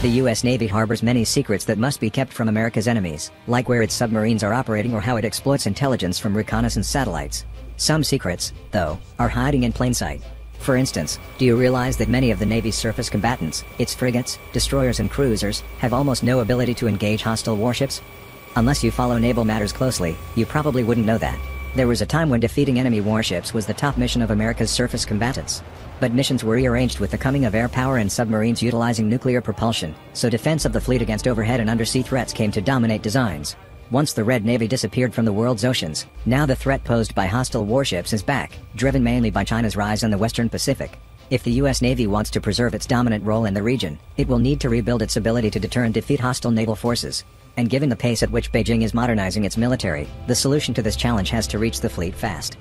The U.S. Navy harbors many secrets that must be kept from America's enemies, like where its submarines are operating or how it exploits intelligence from reconnaissance satellites. Some secrets, though, are hiding in plain sight. For instance, do you realize that many of the Navy's surface combatants, its frigates, destroyers and cruisers, have almost no ability to engage hostile warships? Unless you follow naval matters closely, you probably wouldn't know that. There was a time when defeating enemy warships was the top mission of America's surface combatants. But missions were rearranged with the coming of air power and submarines utilizing nuclear propulsion, so defense of the fleet against overhead and undersea threats came to dominate designs. Once the Red Navy disappeared from the world's oceans, now the threat posed by hostile warships is back, driven mainly by China's rise in the Western Pacific. If the U.S. Navy wants to preserve its dominant role in the region, it will need to rebuild its ability to deter and defeat hostile naval forces. And given the pace at which Beijing is modernizing its military, the solution to this challenge has to reach the fleet fast.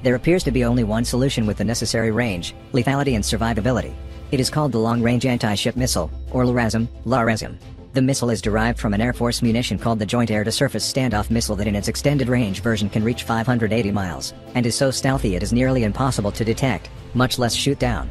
There appears to be only one solution with the necessary range, lethality and survivability. It is called the Long-Range Anti-Ship Missile, or LRASM. The missile is derived from an Air Force munition called the Joint Air-to-Surface Standoff Missile that in its extended range version can reach 580 miles, and is so stealthy it is nearly impossible to detect, much less shoot down.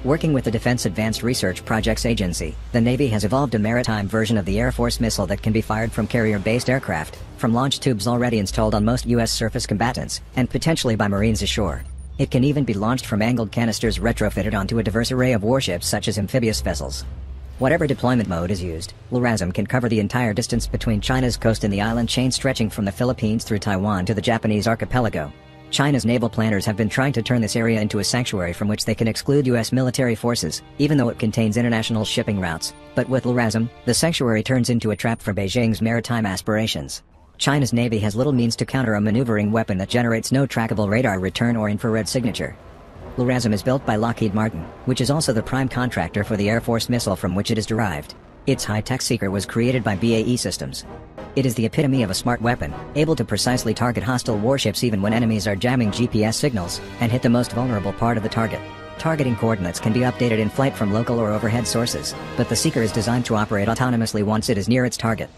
Working with the Defense Advanced Research Projects Agency, the Navy has evolved a maritime version of the Air Force missile that can be fired from carrier-based aircraft, from launch tubes already installed on most U.S. surface combatants, and potentially by Marines ashore. It can even be launched from angled canisters retrofitted onto a diverse array of warships such as amphibious vessels. Whatever deployment mode is used, LRASM can cover the entire distance between China's coast and the island chain stretching from the Philippines through Taiwan to the Japanese archipelago. China's naval planners have been trying to turn this area into a sanctuary from which they can exclude U.S. military forces, even though it contains international shipping routes. But with LRASM, the sanctuary turns into a trap for Beijing's maritime aspirations. China's Navy has little means to counter a maneuvering weapon that generates no trackable radar return or infrared signature. LRASM is built by Lockheed Martin, which is also the prime contractor for the Air Force missile from which it is derived. Its high-tech secret was created by BAE Systems. It is the epitome of a smart weapon, able to precisely target hostile warships even when enemies are jamming GPS signals, and hit the most vulnerable part of the target. Targeting coordinates can be updated in flight from local or overhead sources, but the seeker is designed to operate autonomously once it is near its target.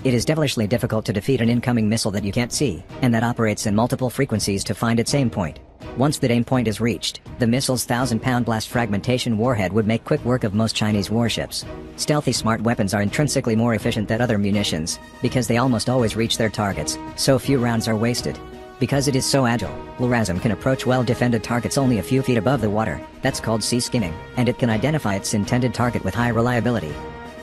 It is devilishly difficult to defeat an incoming missile that you can't see, and that operates in multiple frequencies to find its aim point. Once that aim point is reached, the missile's 1,000-pound blast fragmentation warhead would make quick work of most Chinese warships. Stealthy smart weapons are intrinsically more efficient than other munitions, because they almost always reach their targets, so few rounds are wasted. Because it is so agile, LRASM can approach well-defended targets only a few feet above the water, that's called sea skimming, and it can identify its intended target with high reliability.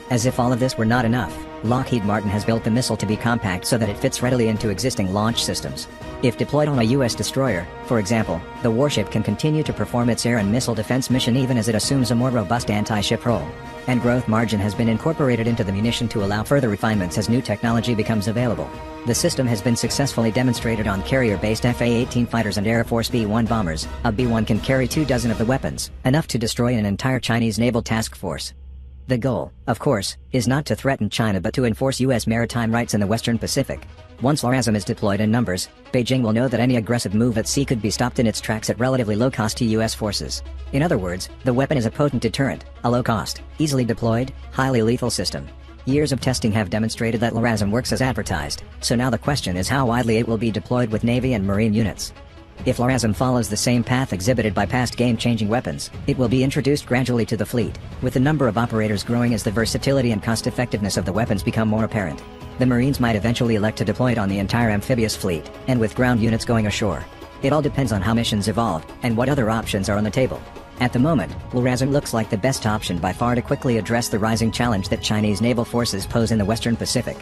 As if all of this were not enough, Lockheed Martin has built the missile to be compact so that it fits readily into existing launch systems. If deployed on a U.S. destroyer, for example, the warship can continue to perform its air and missile defense mission even as it assumes a more robust anti-ship role. And growth margin has been incorporated into the munition to allow further refinements as new technology becomes available. The system has been successfully demonstrated on carrier-based F/A-18 fighters and Air Force B-1 bombers. A B-1 can carry 24 of the weapons, enough to destroy an entire Chinese naval task force. The goal, of course, is not to threaten China but to enforce U.S. maritime rights in the Western Pacific. Once LRASM is deployed in numbers, Beijing will know that any aggressive move at sea could be stopped in its tracks at relatively low cost to U.S. forces. In other words, the weapon is a potent deterrent, a low-cost, easily deployed, highly lethal system. Years of testing have demonstrated that LRASM works as advertised, so now the question is how widely it will be deployed with Navy and Marine units. If LRASM follows the same path exhibited by past game-changing weapons, it will be introduced gradually to the fleet, with the number of operators growing as the versatility and cost-effectiveness of the weapons become more apparent. The Marines might eventually elect to deploy it on the entire amphibious fleet, and with ground units going ashore. It all depends on how missions evolve, and what other options are on the table. At the moment, LRASM looks like the best option by far to quickly address the rising challenge that Chinese naval forces pose in the Western Pacific.